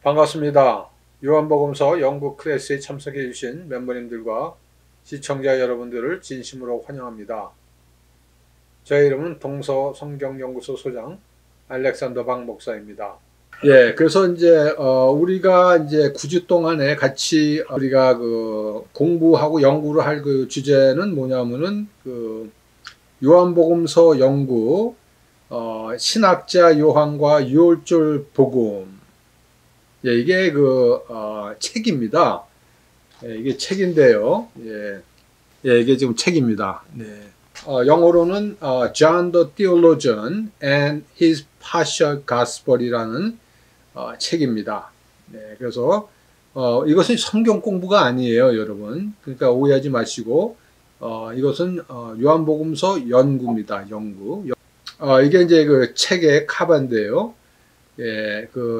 반갑습니다. 요한복음서 영국 클래스에 참석해 주신 멤버님들과 시청자 여러분들을 진심으로 환영합니다. 제 이름은 동서 성경연구소 소장 알렉산더 박 목사입니다. 그래서 이제 우리가 이제 9주 동안에 같이 우리가 공부하고 연구를 할 주제는 뭐냐면은 요한복음서 연구, 신학자 요한과 유월절 복음. 이게 책입니다. 이게 책인데요. 이게 지금 책입니다. 영어로는 John the Theologian and His Partial Gospel이라는 책입니다. 그래서 이것은 성경 공부가 아니에요, 여러분. 그러니까 오해하지 마시고 이것은 요한복음서 연구입니다. 연구. 이게 이제 책의 카바인데요.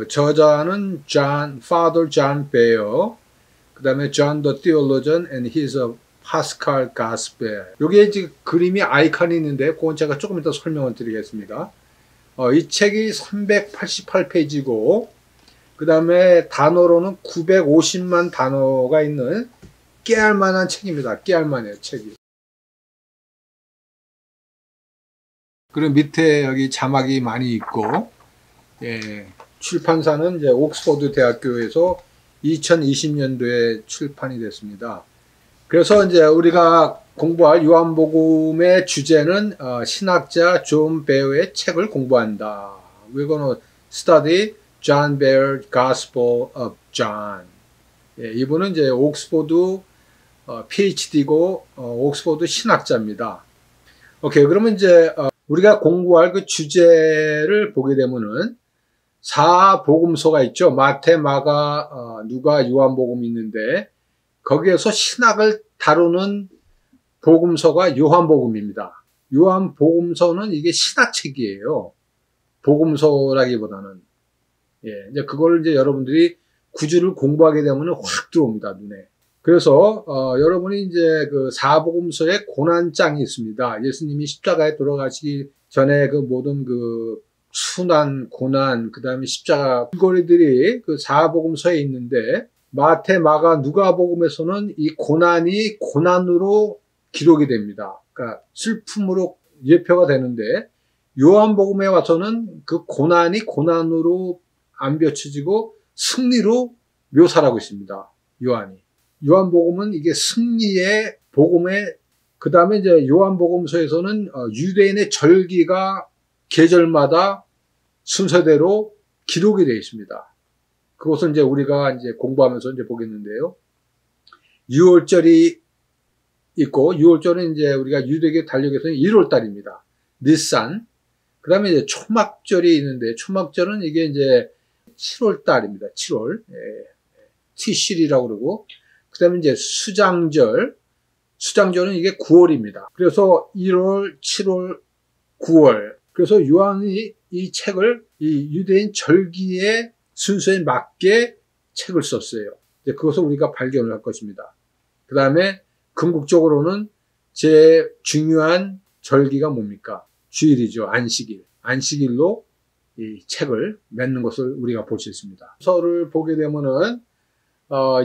저자는 Father John Beyer, 그 다음에 John the Theologian and His Paschal Gospel. 여기에 지금 그림이 아이콘이 있는데, 그건 제가 조금 이따 설명을 드리겠습니다. 이 책이 388페이지고, 그 다음에 단어로는 950만 단어가 있는 깨알만한 책입니다. 깨알만해요, 책이. 그리고 밑에 여기 자막이 많이 있고, 출판사는 이제 옥스퍼드 대학교에서 2020년도에 출판이 됐습니다. 그래서 이제 우리가 공부할 요한복음의 주제는 신학자 존 베어의 책을 공부한다. We're going to study John Bear's Gospel of John. 이분은 이제 옥스퍼드 PhD고 옥스퍼드 신학자입니다. 오케이, 그러면 이제 우리가 공부할 그 주제를 보게 되면은 4복음서가 있죠. 마태, 마가, 누가, 요한복음이 있는데 거기에서 신학을 다루는 복음서가 요한복음입니다. 요한복음서는 이게 신학책이에요. 복음서라기보다는. 이제 그걸 이제 여러분들이 구주를 공부하게 되면 확 들어옵니다, 눈에. 그래서 여러분이 이제 그 4복음서에 고난장이 있습니다. 예수님이 십자가에 돌아가시기 전에 그 모든 순환, 고난, 그 다음에 십자가 줄거리들이 그 4복음서에 있는데, 마태, 마가, 누가복음에서는 이 고난이 고난으로 기록이 됩니다. 그러니까 슬픔으로 예표가 되는데, 요한복음에 와서는 그 고난이 고난으로 안 비춰지고 승리로 묘사를 하고 있습니다. 요한이. 요한복음은 이게 승리의 복음에, 그 다음에 이제 요한복음서에서는 유대인의 절기가 계절마다 순서대로 기록이 되어 있습니다. 그것은 이제 우리가 이제 공부하면서 이제 보겠는데요. 유월절이 있고, 유월절은 이제 우리가 유대교 달력에서는 1월달입니다. 니산. 그 다음에 이제 초막절이 있는데, 초막절은 이게 이제 7월달입니다. 7월. 티실이라고 그러고, 그 다음에 이제 수장절. 수장절은 이게 9월입니다. 그래서 1월, 7월, 9월. 그래서 요한이 이 책을 이 유대인 절기의 순서에 맞게 책을 썼어요. 이제 그것을 우리가 발견을 할 것입니다. 그 다음에 궁극적으로는 제일 중요한 절기가 뭡니까? 주일이죠. 안식일. 안식일로 이 책을 맺는 것을 우리가 볼 수 있습니다. 서를 보게 되면은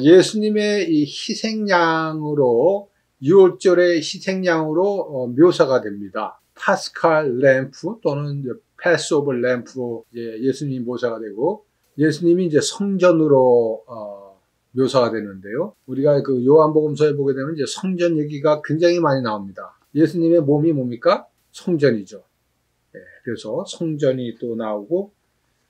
예수님의 이 희생양으로 6월절의 희생양으로 묘사가 됩니다. 파스칼 램프 또는 패스오버 램프로 예수님이 묘사가 되고, 예수님이 이제 성전으로 묘사가 되는데요. 우리가 그 요한복음서에 보게 되면 이제 성전 얘기가 굉장히 많이 나옵니다. 예수님의 몸이 뭡니까? 성전이죠. 그래서 성전이 또 나오고,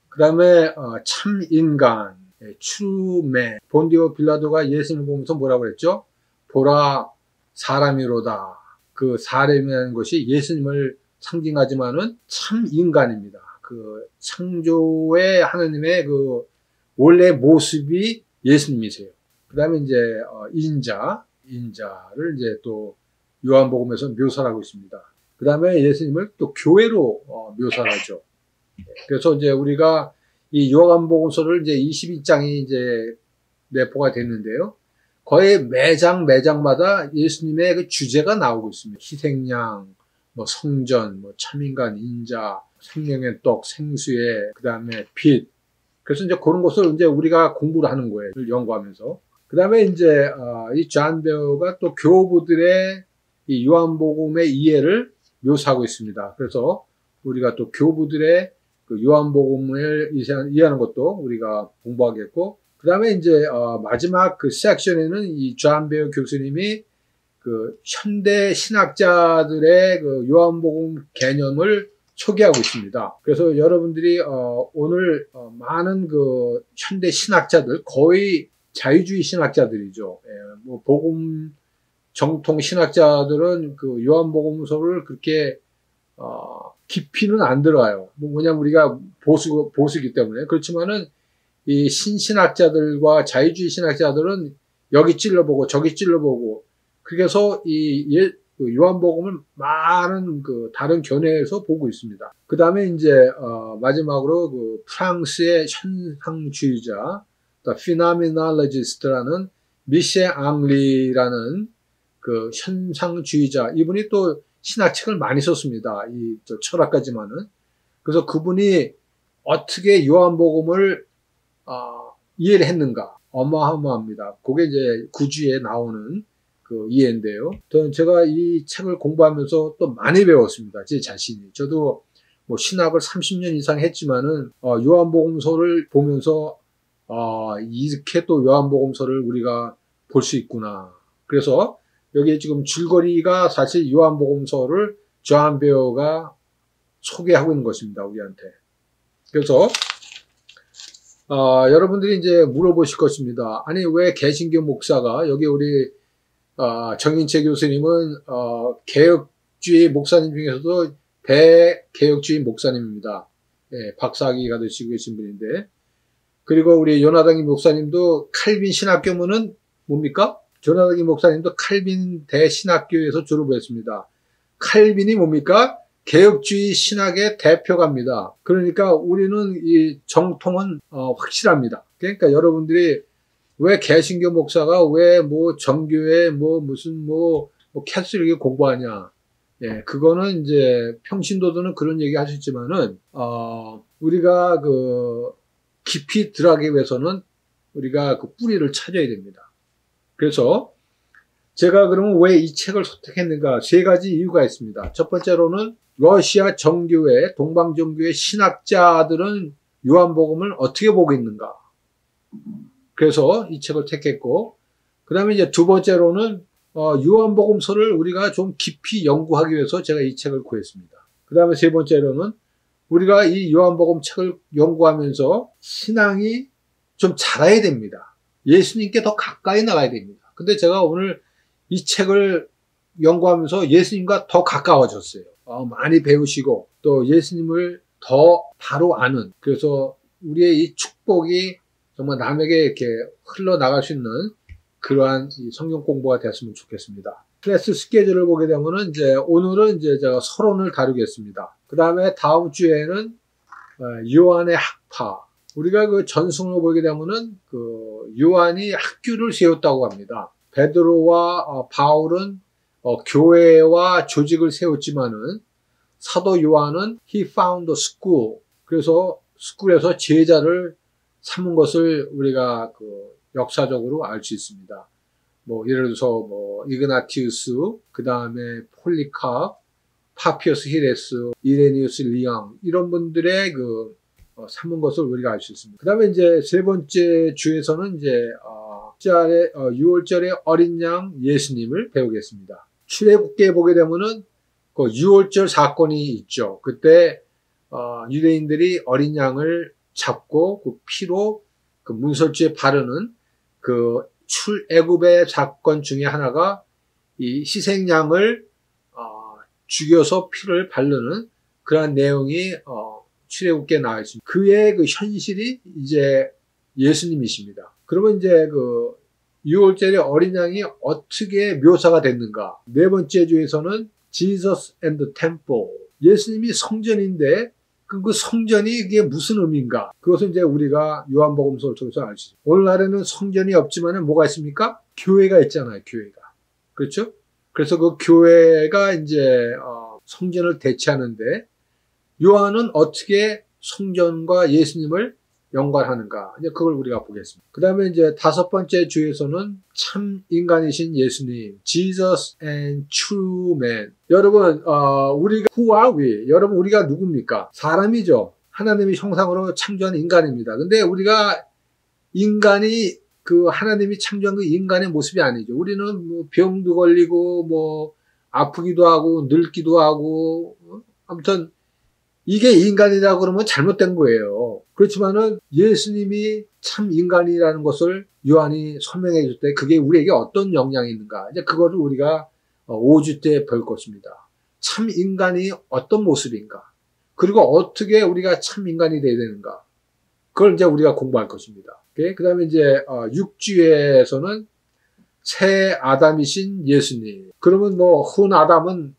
그 다음에 참 인간, 트루맨. 본디오 빌라도가 예수님을 보면서 뭐라고 그랬죠? 보라 사람이로다. 그 사람이라는 것이 예수님을 상징하지만은 참 인간입니다. 그 창조의 하나님의 그 원래 모습이 예수님이세요. 그 다음에 이제 인자를 이제 또 요한복음에서 묘사를 하고 있습니다. 그 다음에 예수님을 또 교회로 묘사를 하죠. 그래서 이제 우리가 이 요한복음서를 이제 22장이 이제 내포가 됐는데요. 거의 매장마다 예수님의 그 주제가 나오고 있습니다. 희생양, 성전, 참인간, 인자, 생명의 떡, 생수의, 그 다음에 빛, 그래서 이제 그런 것을 이제 우리가 공부를 하는 거예요. 연구하면서. 그 다음에 이제, 이 존 베어가 또 교부들의 이 요한복음의 이해를 묘사하고 있습니다. 그래서 우리가 또 교부들의 그 요한복음을 이해하는 것도 우리가 공부하겠고, 그 다음에 이제, 마지막 그 섹션에는 이 존 베어 교수님이 그 현대 신학자들의 그 요한복음 개념을 소개하고 있습니다. 그래서 여러분들이 오늘 많은 그 현대 신학자들, 거의 자유주의 신학자들이죠. 예, 뭐 복음 정통 신학자들은 그 요한복음서를 그렇게 깊이는 안 들어가요. 뭐냐면 우리가 보수기 때문에. 그렇지만은 이 신신학자들과 자유주의 신학자들은 여기 찔러보고 저기 찔러보고, 그래서 이 요한복음을 많은 그 다른 견해에서 보고 있습니다. 그 다음에 이제 마지막으로 그 프랑스의 현상주의자, 피노미놀로지스트라는 미셸 앙리라는 그 현상주의자, 이분이 또 신학책을 많이 썼습니다. 이 철학가지만은. 그래서 그분이 어떻게 요한복음을 이해를 했는가, 어마어마합니다. 그게 이제 구주에 나오는 그 이해인데요. 제가 이 책을 공부하면서 또 많이 배웠습니다. 제 자신이. 저도 뭐 신학을 30년 이상 했지만은 요한복음서를 보면서 이렇게 또 요한복음서를 우리가 볼 수 있구나. 그래서 여기 지금 줄거리가 사실 요한복음서를 존 베어가 소개하고 있는 것입니다. 우리한테. 그래서 여러분들이 이제 물어보실 것입니다. 아니 왜 개신교 목사가, 여기 우리 정인채 교수님은 개혁주의 목사님 중에서도 대개혁주의 목사님입니다. 예, 박사학위가 되시고 계신 분인데, 그리고 우리 요나단기 목사님도 칼빈 신학교문은 뭡니까? 요나단기 목사님도 칼빈 대신학교에서 졸업을 했습니다. 칼빈이 뭡니까? 개혁주의 신학의 대표가입니다. 그러니까 우리는 이 정통은 확실합니다. 그러니까 여러분들이 왜 개신교 목사가 왜 뭐 정교회 뭐 무슨 뭐 캐슬릭 공부하냐? 예, 그거는 이제 평신도들은 그런 얘기 하셨지만은 우리가 그 깊이 들어가기 위해서는 우리가 그 뿌리를 찾아야 됩니다. 그래서 제가 그러면 왜 이 책을 선택했는가? 세 가지 이유가 있습니다. 첫 번째로는 러시아 정교회, 동방정교회 신학자들은 요한복음을 어떻게 보고 있는가? 그래서 이 책을 택했고, 그 다음에 이제 두 번째로는 요한복음서를 우리가 좀 깊이 연구하기 위해서 제가 이 책을 구했습니다. 그 다음에 세 번째로는 우리가 이 요한복음 책을 연구하면서 신앙이 좀 자라야 됩니다. 예수님께 더 가까이 나가야 됩니다. 근데 제가 오늘 이 책을 연구하면서 예수님과 더 가까워졌어요. 많이 배우시고 또 예수님을 더 바로 아는, 그래서 우리의 이 축복이 정말 남에게 이렇게 흘러나갈 수 있는 그러한 성경 공부가 됐으면 좋겠습니다. 클래스 스케줄을 보게 되면은 이제 오늘은 이제 제가 서론을 다루겠습니다. 그 다음에 다음 주에는 요한의 학파. 우리가 그 전승을 보게 되면은 그 요한이 학교를 세웠다고 합니다. 베드로와 바울은 교회와 조직을 세웠지만은 사도 요한은 he found a school. 그래서 스쿨에서 제자를 삼은 것을 우리가 그 역사적으로 알 수 있습니다. 뭐 예를 들어서 뭐 이그나티우스, 그 다음에 폴리캅, 파피어스 히레스, 이레니우스 리앙, 이런 분들의 그 삼은 것을 우리가 알 수 있습니다. 그 다음에 이제 세 번째 주에서는 이제 6월절의 어린 양 예수님을 배우겠습니다. 출애굽기에 보게 되면은 그 6월절 사건이 있죠. 그때 유대인들이 어린 양을 잡고 그 피로 그 문설주에 바르는 그 출애굽의 사건 중에 하나가 이 희생양을 죽여서 피를 바르는 그러한 내용이 출애굽기에 나와 있습니다. 그의 그 현실이 이제 예수님이십니다. 그러면 이제 그 6월절의 어린 양이 어떻게 묘사가 됐는가? 네 번째 주에서는 Jesus and the Temple. 예수님이 성전인데 그 성전이 이게 무슨 의미인가? 그것은 이제 우리가 요한복음서를 통해서 알 수 있어요. 오늘날에는 성전이 없지만은 뭐가 있습니까? 교회가 있잖아요, 교회가. 그렇죠? 그래서 그 교회가 이제 성전을 대체하는데 요한은 어떻게 성전과 예수님을 연관하는가? 이제 그걸 우리가 보겠습니다. 그 다음에 이제 5번째 주에서는 참 인간이신 예수님, Jesus and True Man. 여러분, 우리가 Who are we? 여러분, 우리가 누굽니까? 사람이죠. 하나님의 형상으로 창조한 인간입니다. 근데 우리가 인간이 그 하나님이 창조한 그 인간의 모습이 아니죠. 우리는 뭐 병도 걸리고 뭐 아프기도 하고 늙기도 하고 아무튼 이게 인간이라고 그러면 잘못된 거예요. 그렇지만은 예수님이 참 인간이라는 것을 요한이 설명해 줄 때 그게 우리에게 어떤 영향이 있는가. 이제 그거를 우리가 5주 때 볼 것입니다. 참 인간이 어떤 모습인가. 그리고 어떻게 우리가 참 인간이 돼야 되는가. 그걸 이제 우리가 공부할 것입니다. 그 다음에 이제 6주에서는 새 아담이신 예수님. 그러면 뭐 훈 아담은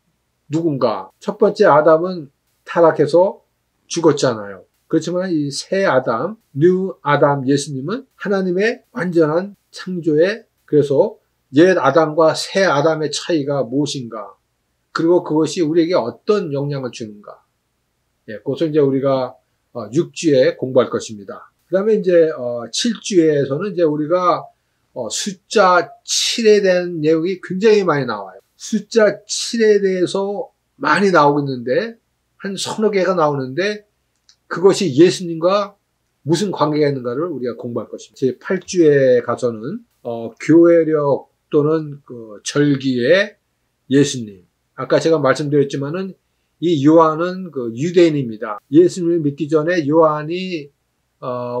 누군가? 첫 번째 아담은 타락해서 죽었잖아요. 그렇지만 이 새 아담, 뉴 아담 예수님은 하나님의 완전한 창조에 그래서 옛 아담과 새 아담의 차이가 무엇인가? 그리고 그것이 우리에게 어떤 영향을 주는가? 예, 그것을 이제 우리가 6주에 공부할 것입니다. 그 다음에 이제 7주에서는 이제 우리가 숫자 7에 대한 내용이 굉장히 많이 나와요. 숫자 7에 대해서 많이 나오고 있는데 한 서너 개가 나오는데 그것이 예수님과 무슨 관계가 있는가를 우리가 공부할 것입니다. 제 8주에 가서는 교회력 또는 그 절기의 예수님. 아까 제가 말씀드렸지만은 이 요한은 그 유대인입니다. 예수님을 믿기 전에 요한이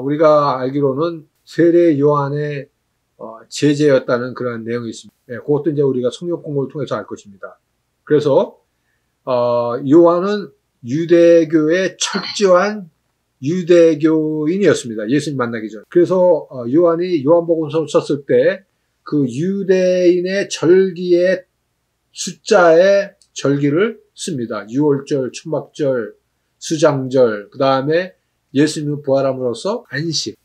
우리가 알기로는 세례 요한의 제자였다는 그런 내용이 있습니다. 네, 그것도 이제 우리가 성경 공부를 통해서 알 것입니다. 그래서 요한은 유대교의 철저한 유대교인이었습니다. 예수님 만나기 전. 그래서 요한이 요한복음서를 썼을 때 그 유대인의 절기의 숫자의 절기를 씁니다. 유월절, 초막절, 수장절, 그 다음에 예수님이 부활함으로써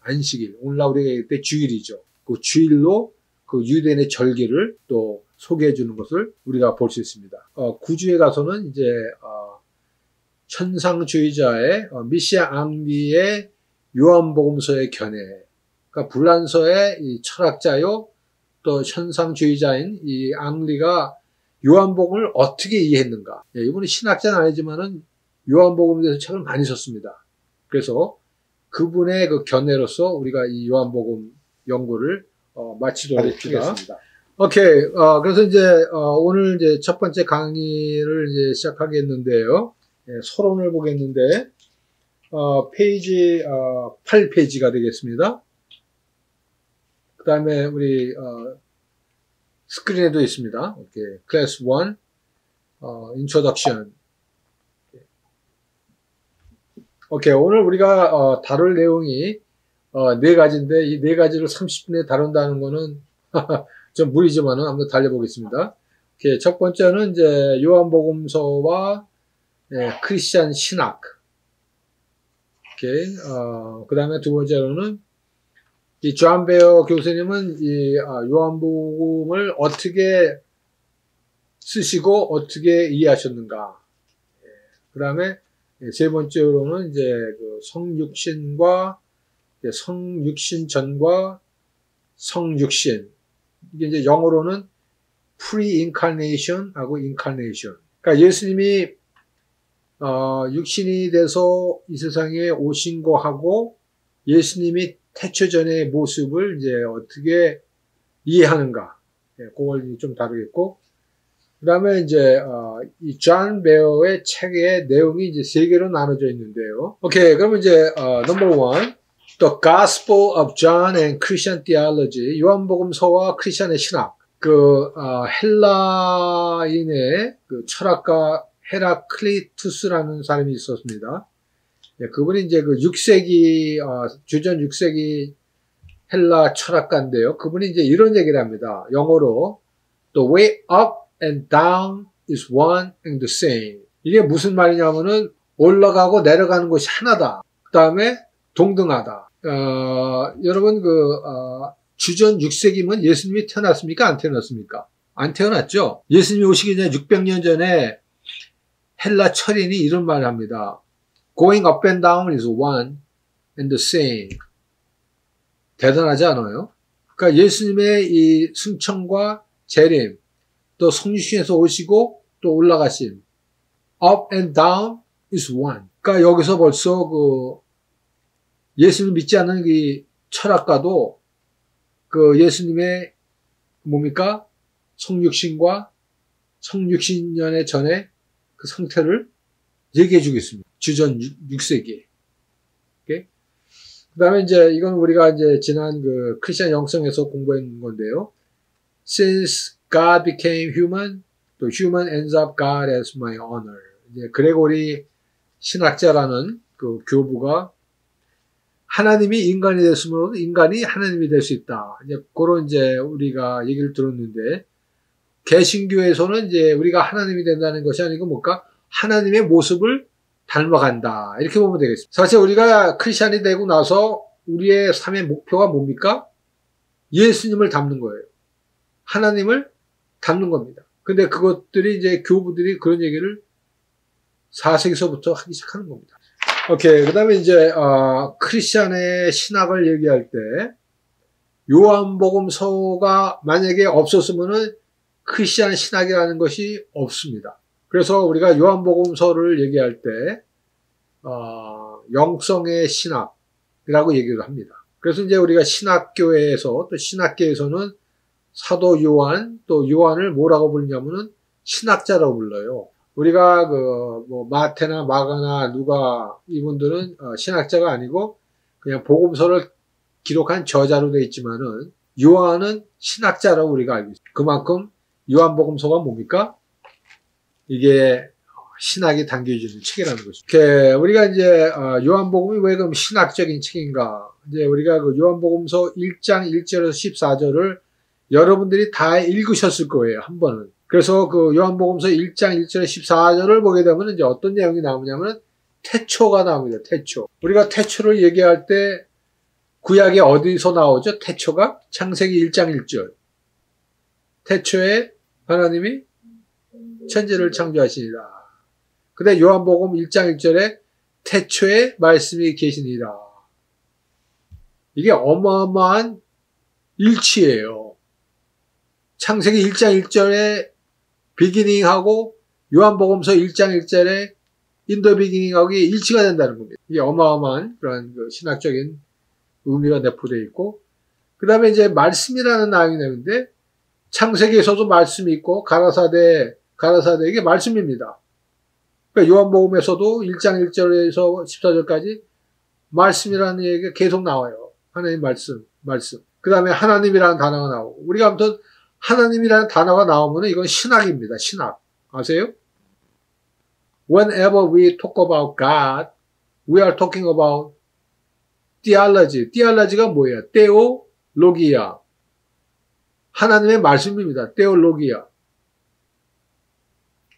안식일. 오늘날 우리가 얘기할 때 주일이죠. 그 주일로 그 유대인의 절기를 또 소개해 주는 것을 우리가 볼 수 있습니다. 9주에 가서는 이제 천상주의자의 미시아 앙리의 요한복음서의 견해, 그러니까 불란서의 이 철학자요 또 천상주의자인 이 앙리가 요한복음을 어떻게 이해했는가. 예, 이분은 신학자는 아니지만은 요한복음에 대해서 책을 많이 썼습니다. 그래서 그분의 그 견해로서 우리가 이 요한복음 연구를 마치도록 하겠습니다. 오케이. 그래서 이제 오늘 이제 첫 번째 강의를 이제 시작하겠는데요. 예, 서론을 보겠는데 페이지 8페이지가 되겠습니다. 그 다음에 우리 스크린에도 있습니다. 오케이. 클래스 1 인트로덕션. 오케이. 오늘 우리가 다룰 내용이 4가지인데 이 4가지를 30분에 다룬다는 거는 좀 무리지만은 한번 달려보겠습니다. 오케이. 첫 번째는 이제 요한복음서와 크리스찬 신학. 오케이. 그 다음에 두 번째로는 이 존 베어 교수님은 이 요한복음을 어떻게 쓰시고 어떻게 이해하셨는가. 그 다음에 세 번째로는 이제 그 성육신과 성육신 전과 성육신. 이게 이제 영어로는 pre-incarnation하고 incarnation. 그러니까 예수님이 육신이 돼서 이 세상에 오신 거하고 예수님이 태초 전의 모습을 이제 어떻게 이해하는가. 그걸 좀 다루겠고. 그 다음에 이제, 이 존 베어의 책의 내용이 이제 3개로 나눠져 있는데요. 오케이. 그러면 이제, number 1. The Gospel of John and Christian Theology. 요한복음서와 크리스천의 신학. 그, 헬라인의 그 철학가 헤라클리투스라는 사람이 있었습니다. 예, 그분이 이제 그 6세기, 주전 6세기 헬라 철학가인데요. 그분이 이제 이런 얘기를 합니다. 영어로, The way up and down is one and the same. 이게 무슨 말이냐면은, 올라가고 내려가는 것이 하나다. 그 다음에 동등하다. 여러분, 주전 6세기면 예수님이 태어났습니까? 안 태어났습니까? 안 태어났죠? 예수님이 오시기 전에 600년 전에 헬라 철인이 이런 말을 합니다. Going up and down is one, and the same. 대단하지 않아요? 그러니까 예수님의 이 승천과 재림, 또 성육신에서 오시고 또 올라가심, up and down is one. 그러니까 여기서 벌써 그 예수를 믿지 않는 이 철학가도 그 예수님의 뭡니까? 성육신과 성육신년의 전에 그 상태를 얘기해 주겠습니다. 주전 6세기에. 오케이? 그 다음에 이제 이건 우리가 이제 지난 그 크리스천 영성에서 공부한 건데요. Since God became human, the human ends up God as my honor. 이제 그레고리 신학자라는 그 교부가 하나님이 인간이 됐으므로 인간이 하나님이 될 수 있다. 이제 그런 이제 우리가 얘기를 들었는데, 개신교에서는 이제 우리가 하나님이 된다는 것이 아니고 뭘까? 하나님의 모습을 닮아간다. 이렇게 보면 되겠습니다. 사실 우리가 크리스찬이 되고 나서 우리의 삶의 목표가 뭡니까? 예수님을 닮는 거예요. 하나님을 닮는 겁니다. 근데 그것들이 이제 교부들이 그런 얘기를 4세기서부터 하기 시작하는 겁니다. 오케이. 그 다음에 이제, 크리스찬의 신학을 얘기할 때, 요한복음서가 만약에 없었으면은 크리스찬 신학이라는 것이 없습니다. 그래서 우리가 요한복음서를 얘기할 때, 영성의 신학이라고 얘기를 합니다. 그래서 이제 우리가 신학교에서, 또 신학계에서는 사도 요한, 또 요한을 뭐라고 부르냐면은 신학자라고 불러요. 우리가 뭐 마태나 마가나 누가 이분들은 신학자가 아니고 그냥 복음서를 기록한 저자로 되어 있지만은 요한은 신학자라고 우리가 알고 있습니다. 그만큼 요한복음서가 뭡니까? 이게 신학이 담겨있는 책이라는 것이죠. 우리가 이제 요한복음이 왜 그럼 신학적인 책인가? 이제 우리가 그 요한복음서 1장 1절에서 14절을 여러분들이 다 읽으셨을 거예요, 한 번은. 그래서 그 요한복음서 1장 1절에 14절을 보게 되면 이제 어떤 내용이 나오냐면 태초가 나옵니다. 태초. 우리가 태초를 얘기할 때 구약에 어디서 나오죠? 태초가 창세기 1장 1절. 태초에 하나님이 천지를 창조하시니라. 근데 요한복음 1장 1절에 태초에 말씀이 계시니라. 이게 어마어마한 일치예요. 창세기 1장 1절에 비기닝하고 요한복음서 1장 1절에 인더 비기닝하고 일치가 된다는 겁니다. 이게 어마어마한 그런 그 신학적인 의미가 내포되어 있고, 그 다음에 이제 말씀이라는 나용이 나오는데, 창세기에서도 말씀이 있고, 가라사대 이게 말씀입니다. 그러니까 요한복음에서도 1장 1절에서 14절까지 말씀이라는 얘기가 계속 나와요. 하나님 말씀. 그 다음에 하나님이라는 단어가 나오고, 우리가 아무튼 하나님이라는 단어가 나오면 이건 신학입니다. 신학. 아세요? Whenever we talk about God, we are talking about theology. theology가 뭐예요? theologia. 하나님의 말씀입니다. theologia.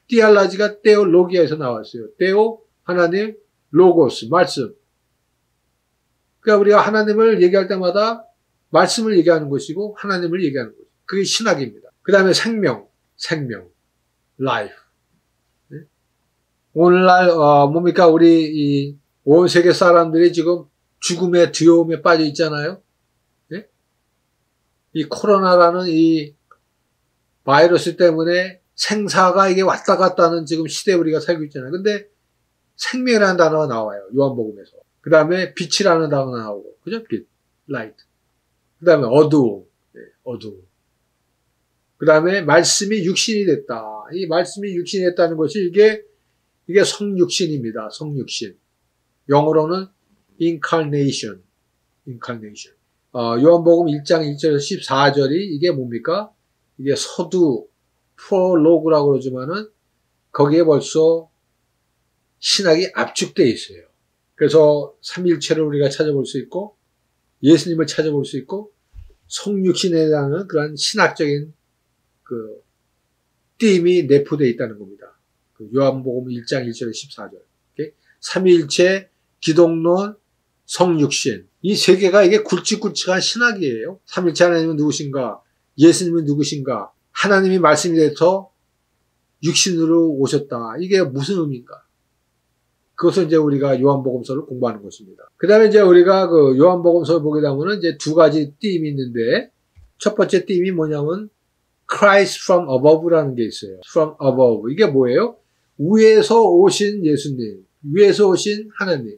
theology가 theologia에서 나왔어요. theo, 하나님, logos, 말씀. 그러니까 우리가 하나님을 얘기할 때마다 말씀을 얘기하는 것이고 하나님을 얘기하는 것이고 그게 신학입니다. 그 다음에 생명, life. 네? 오늘날 뭡니까? 우리 온 세계 사람들이 지금 죽음의 두려움에 빠져 있잖아요. 네? 이 코로나라는 이 바이러스 때문에 생사가 이게 왔다 갔다 하는 지금 시대에 우리가 살고 있잖아요. 근데 생명이라는 단어가 나와요. 요한복음에서. 그 다음에 빛이라는 단어가 나오고, 그죠? 빛, light. 그 다음에 어두움, 네, 어두움. 그 다음에 말씀이 육신이 됐다. 이 말씀이 육신이 됐다는 것이 이게 성육신입니다. 성육신. 영어로는 incarnation. 요한복음 1장 1절에서 14절이 이게 뭡니까? 이게 서두, 프롤로그라고 그러지만은 거기에 벌써 신학이 압축되어 있어요. 그래서 삼위일체를 우리가 찾아볼 수 있고 예수님을 찾아볼 수 있고 성육신에 대한 그런 신학적인 그 띠임이 내포되어 있다는 겁니다. 그 요한복음 1장 1절에 14절. 삼위일체, 기독론, 성육신. 이 세 개가 이게 굵직굵직한 신학이에요. 삼위일체 하나님은 누구신가? 예수님은 누구신가? 하나님이 말씀이 돼서 육신으로 오셨다. 이게 무슨 의미인가? 그것을 이제 우리가 요한복음서를 공부하는 것입니다. 그 다음에 이제 우리가 그 요한복음서를 보게 되면은 이제 두 가지 띠임이 있는데, 첫 번째 띠임이 뭐냐면, Christ from above라는 게 있어요. from above. 이게 뭐예요? 위에서 오신 예수님, 위에서 오신 하나님.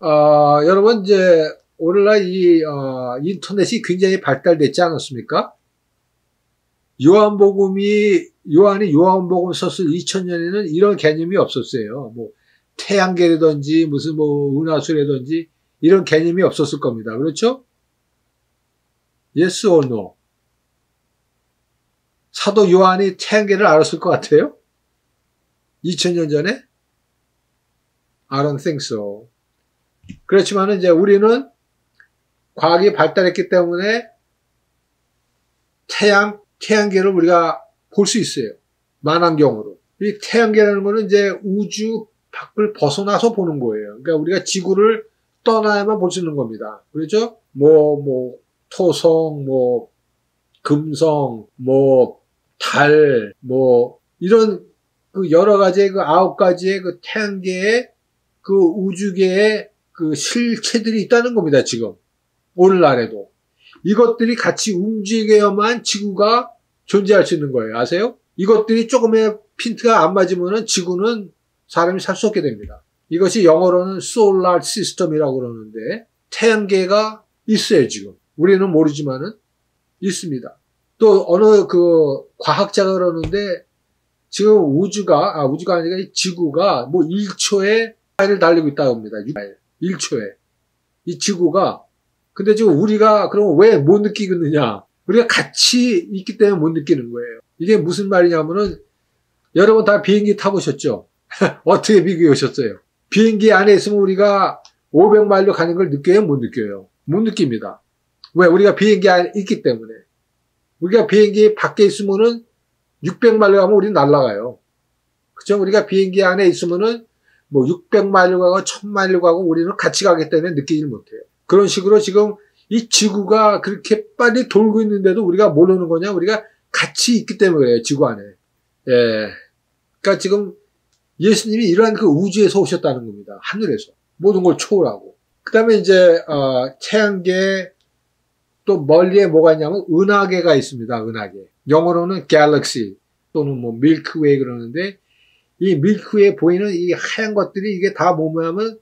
여러분, 이제, 오늘날 인터넷이 굉장히 발달됐지 않았습니까? 요한이 요한복음 썼을 2000년에는 이런 개념이 없었어요. 뭐, 태양계라든지, 무슨 뭐, 은하수라든지, 이런 개념이 없었을 겁니다. 그렇죠? Yes or no? 사도 요한이 태양계를 알았을 것 같아요? 2000년 전에? I don't think so. 그렇지만 이제 과학이 발달했기 때문에 태양계를 우리가 볼 수 있어요. 만안경으로. 이 태양계라는 거는 이제 우주 밖을 벗어나서 보는 거예요. 그러니까 우리가 지구를 떠나야만 볼 수 있는 겁니다. 그렇죠? 토성, 금성, 달, 이런 그 여러 가지의 그 9가지의 그 태양계의 그 우주계의 그 실체들이 있다는 겁니다, 지금. 오늘날에도. 이것들이 같이 움직여야만 지구가 존재할 수 있는 거예요. 아세요? 이것들이 조금의 핀트가 안 맞으면은 지구는 사람이 살 수 없게 됩니다. 이것이 영어로는 solar system이라고 그러는데, 태양계가 있어요, 지금. 우리는 모르지만은 있습니다. 또 어느 그 과학자가 그러는데, 지금 우주가 아니라 지구가 1초에 를 달리고 있다고 합니다. 1초에. 이 지구가. 근데 지금 우리가 그럼 왜 못 느끼겠느냐? 우리가 같이 있기 때문에 못 느끼는 거예요. 이게 무슨 말이냐면은, 여러분 다 비행기 타보셨죠? 어떻게 비행기 오셨어요? 비행기 안에 있으면 우리가 500마일로 가는 걸 느껴요? 못 느껴요? 못 느낍니다. 왜? 우리가 비행기 안에 있기 때문에. 우리가 비행기 밖에 있으면은 600마일로 가면 우리는 날아가요. 그죠? 우리가 비행기 안에 있으면은 600마일로 가고 1000마일로 가고 우리는 같이 가기 때문에 느끼질 못해요. 그런 식으로 지금 이 지구가 그렇게 빨리 돌고 있는데도 우리가 모르는 거냐? 우리가 같이 있기 때문에 그래요, 지구 안에. 예. 그러니까 지금 예수님이 이러한 그 우주에서 오셨다는 겁니다. 하늘에서. 모든 걸 초월하고. 그 다음에 이제, 태양계, 또 멀리에 뭐가 있냐면 은하계가 있습니다, 은하계. 영어로는 galaxy 또는 밀크웨이 그러는데, 이 밀크웨이에 보이는 이 하얀 것들이 이게 다 뭐냐면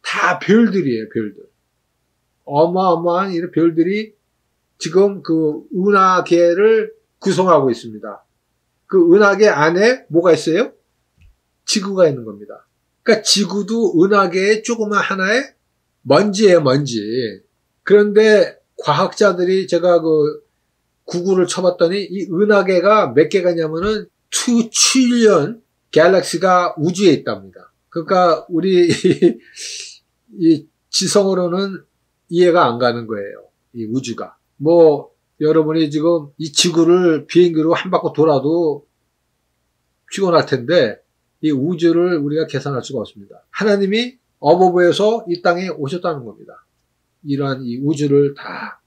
다 별들이에요, 별들. 어마어마한 이런 별들이 지금 그 은하계를 구성하고 있습니다. 그 은하계 안에 뭐가 있어요? 지구가 있는 겁니다. 그러니까 지구도 은하계의 조그만 하나의 먼지예요, 먼지. 그런데 과학자들이 제가 그 구글을 쳐봤더니 이 은하계가 몇 개가 있냐면은 2 trillion 갤럭시가 우주에 있답니다. 그러니까 우리 이 지성으로는 이해가 안 가는 거예요. 이 우주가. 여러분이 지금 이 지구를 비행기로 한 바퀴 돌아도 피곤할 텐데 이 우주를 우리가 계산할 수가 없습니다. 하나님이 어버브에서 이 땅에 오셨다는 겁니다. 이러한 이 우주를 다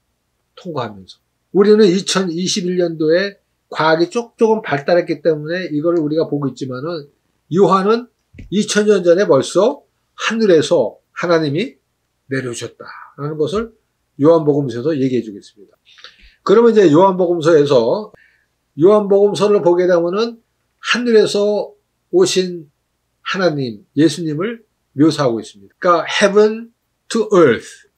통과하면서. 우리는 2021년도에 과학이 조금 발달했기 때문에 이걸 우리가 보고 있지만은 요한은 2000년 전에 벌써 하늘에서 하나님이 내려오셨다라는 것을 요한복음서에서 얘기해 주겠습니다. 그러면 이제 요한복음서를 보게 되면은 하늘에서 오신 하나님, 예수님을 묘사하고 있습니다. 그러니까 heaven to earth.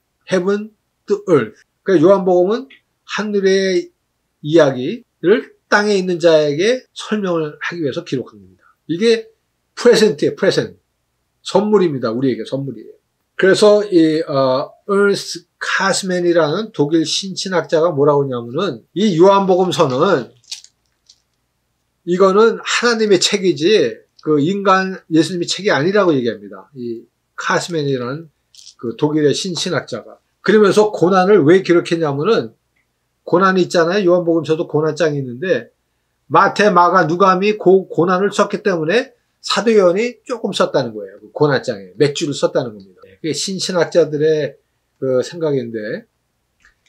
그러니까 요한복음은 하늘의 이야기를 땅에 있는 자에게 설명을 하기 위해서 기록한 겁니다. 이게 프레젠트예요, 프레젠트. 선물입니다. 우리에게 선물이에요. 그래서 이 Ernst Cassman이라는 독일 신신학자가 뭐라고 하냐면은 이 요한복음서는 이거는 하나님의 책이지 그 인간 예수님의 책이 아니라고 얘기합니다. 이 카스맨이라는 그 독일의 신신학자가. 그러면서 고난을 왜 기록했냐면은 고난이 있잖아요. 요한복음서도 고난장이 있는데 마태, 마가, 누가미 고난을 썼기 때문에 사도 요한이 조금 썼다는 거예요. 그 고난장에 몇 줄을 썼다는 겁니다. 그게 신신학자들의 그 생각인데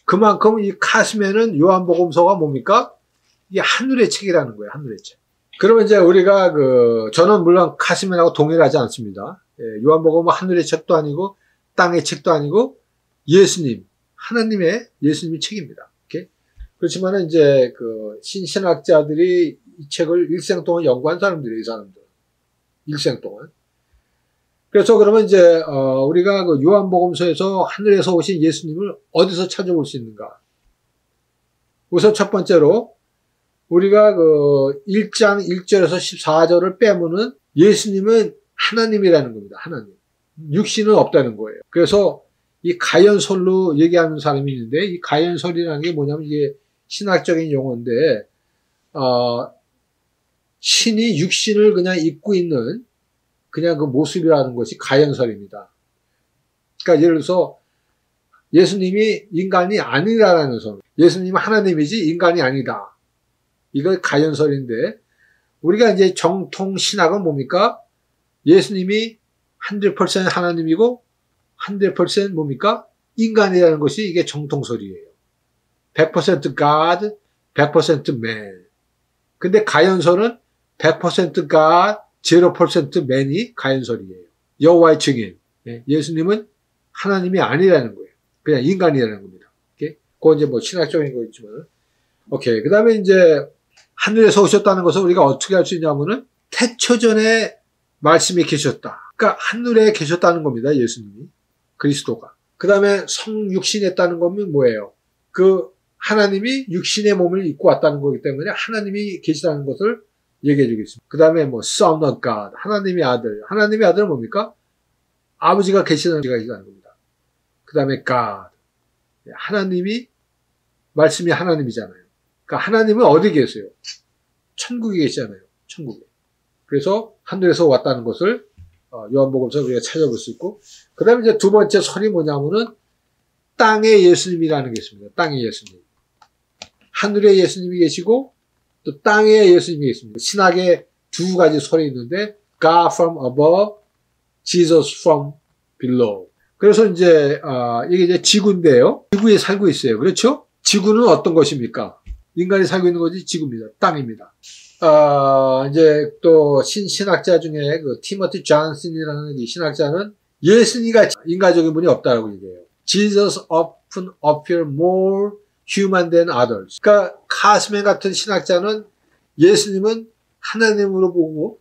그만큼 이 카스맨은 요한복음서가 뭡니까? 이게 하늘의 책이라는 거예요. 하늘의 책. 그러면 이제 우리가 저는 물론 카시맨하고 동일하지 않습니다. 예, 요한복음은 하늘의 책도 아니고 땅의 책도 아니고 예수님, 하나님의 예수님의 책입니다. 오케이? 그렇지만은 이제 신신학자들이 이 책을 일생 동안 연구한 사람들이에요, 이 사람들. 일생 동안. 그래서 그러면 이제 우리가 요한복음서에서 하늘에서 오신 예수님을 어디서 찾아볼 수 있는가? 우선 첫 번째로 우리가 1장 1절에서 14절을 빼면은 예수님은 하나님이라는 겁니다. 하나님. 육신은 없다는 거예요. 그래서 이 가연설로 얘기하는 사람이 있는데, 이 가연설이라는 게 뭐냐면 이게 신학적인 용어인데, 신이 육신을 그냥 입고 있는 그냥 그 모습이라는 것이 가연설입니다. 그러니까 예를 들어서 예수님이 인간이 아니라는 선. 예수님은 하나님이지 인간이 아니다. 이거 가연설인데, 우리가 이제 정통 신학은 뭡니까? 예수님이 100% 하나님이고 100% 뭡니까? 인간이라는 것이 이게 정통설이에요. 100% God, 100% man. 근데 가연설은 100% God, 0% man이 가연설이에요. 여호와의 증인. 예수님은 하나님이 아니라는 거예요. 그냥 인간이라는 겁니다. 오케이? 그건 이제 뭐 신학적인 거 있지만. 오케이. 그 다음에 이제 하늘에서 오셨다는 것을 우리가 어떻게 할 수 있냐면은 태초전에 말씀이 계셨다. 그러니까 하늘에 계셨다는 겁니다. 예수님이. 그리스도가. 그 다음에 성육신했다는 거면 뭐예요? 하나님이 육신의 몸을 입고 왔다는 거기 때문에 하나님이 계시다는 것을 얘기해 주겠습니다. 그 다음에 Son of God. 하나님의 아들. 하나님의 아들은 뭡니까? 아버지가 계시다는 겁니다. 그 다음에 God. 하나님이, 말씀이 하나님이잖아요. 그러니까 하나님은 어디 계세요? 천국에 계시잖아요. 천국에. 그래서 하늘에서 왔다는 것을 요한복음서 우리가 찾아볼 수 있고, 그 다음에 이제 두 번째 설이 뭐냐면은 땅의 예수님이라는 게 있습니다. 땅의 예수님. 하늘에 예수님이 계시고 또 땅에 예수님이 계십니다. 신학에 두 가지 설이 있는데 God from above, Jesus from below. 그래서 이제 이게 이제 지구인데요. 지구에 살고 있어요. 그렇죠? 지구는 어떤 것입니까? 인간이 살고 있는 것이 지구입니다. 땅입니다. 이제 또 신학자 중에 티모티 존슨이라는 이 신학자는 예수님과 인간적인 분이 없다고 얘기해요. Jesus often appear more human than others. 그러니까 카스맨 같은 신학자는 예수님은 하나님으로 보고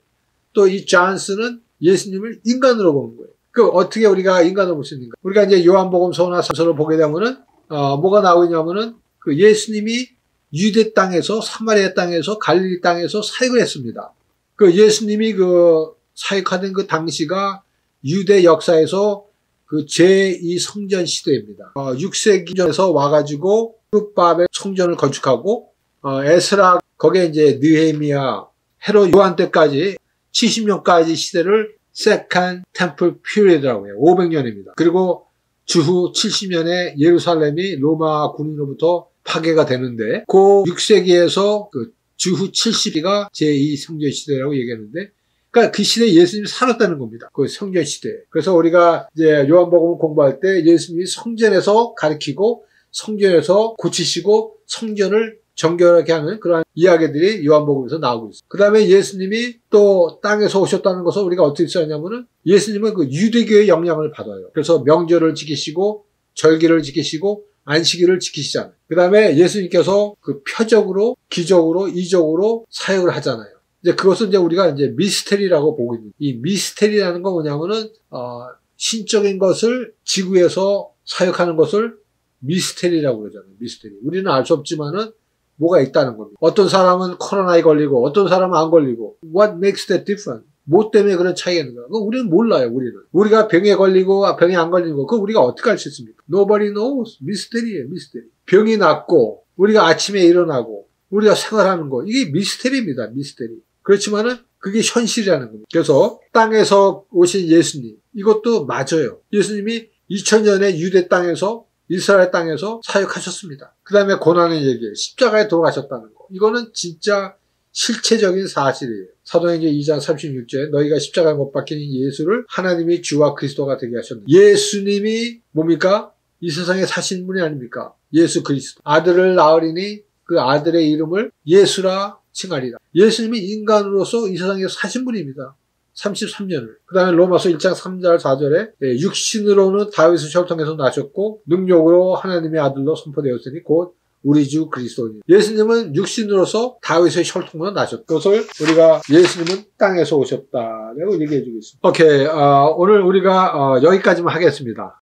또 이 존슨은 예수님을 인간으로 보는 거예요. 어떻게 우리가 인간으로 볼 수 있는가? 우리가 이제 요한복음서나 서서를 보게 되면은 뭐가 나오냐면은 예수님이 유대 땅에서 사마리아 땅에서 갈릴리 땅에서 사역을 했습니다. 예수님이 사역하던 당시가 유대 역사에서 제2 성전 시대입니다. 6세기 전에서 와가지고 흑밥의 성전을 건축하고 에스라 거기에 이제 느헤미야 헤롯 요한 때까지 70년까지 시대를 세컨 템플 피리드라고 해요. 500년입니다. 그리고 주후 70년에 예루살렘이 로마 군인으로부터 파괴가 되는데 그 6세기에서 주후 70기가 제2 성전 시대라고 얘기하는데 그러니까 그 시대에 예수님이 살았다는 겁니다. 그 성전 시대에. 그래서 우리가 이제 요한복음 공부할 때 예수님이 성전에서 가르치고 성전에서 고치시고 성전을 정결하게 하는 그러한 이야기들이 요한복음에서 나오고 있어요. 그 다음에 예수님이 또 땅에서 오셨다는 것을 우리가 어떻게 써냐면은 예수님은 유대교의 영향을 받아요. 그래서 명절을 지키시고 절기를 지키시고 안식일을 지키시잖아요. 그 다음에 예수님께서 표적으로, 기적으로, 이적으로 사역을 하잖아요. 이제 그것은 이제 우리가 이제 미스테리라고 보고 있는. 이 미스테리라는 건 뭐냐면은, 신적인 것을 지구에서 사역하는 것을 미스테리라고 그러잖아요. 미스테리. 우리는 알 수 없지만은 뭐가 있다는 겁니다. 어떤 사람은 코로나에 걸리고 어떤 사람은 안 걸리고. What makes that difference? 뭐 때문에 그런 차이가 있는 거야? 그거 우리는 몰라요, 우리는. 우리가 병에 걸리고 병에 안 걸리는 거, 그거 우리가 어떻게 알 수 있습니까? Nobody knows. 미스테리예요, 미스테리. 병이 낫고, 우리가 아침에 일어나고, 우리가 생활하는 거, 이게 미스테리입니다, 미스테리. 그렇지만은, 그게 현실이라는 겁니다. 그래서, 땅에서 오신 예수님, 이것도 맞아요. 예수님이 2000년에 유대 땅에서, 이스라엘 땅에서 사역하셨습니다. 그 다음에 고난의 얘기예요. 십자가에 돌아가셨다는 거. 이거는 진짜 실체적인 사실이에요. 사도행전 2장 36절에 너희가 십자가에 못 박힌 예수를 하나님이 주와 그리스도가 되게 하셨는데 예수님이 뭡니까? 이 세상에 사신 분이 아닙니까? 예수 그리스도. 아들을 낳으리니 그 아들의 이름을 예수라 칭하리라. 예수님이 인간으로서 이 세상에 사신 분입니다. 33년을. 그 다음에 로마서 1장 3절 4절에 육신으로는 다윗의 혈통에서 나셨고 능력으로 하나님의 아들로 선포되었으니 곧 우리 주 그리스도니. 예수님은 육신으로서 다윗의 혈통으로 나셨고 그것을 우리가 예수님은 땅에서 오셨다라고 얘기해 주겠습니다. 오케이. 오늘 우리가 여기까지만 하겠습니다.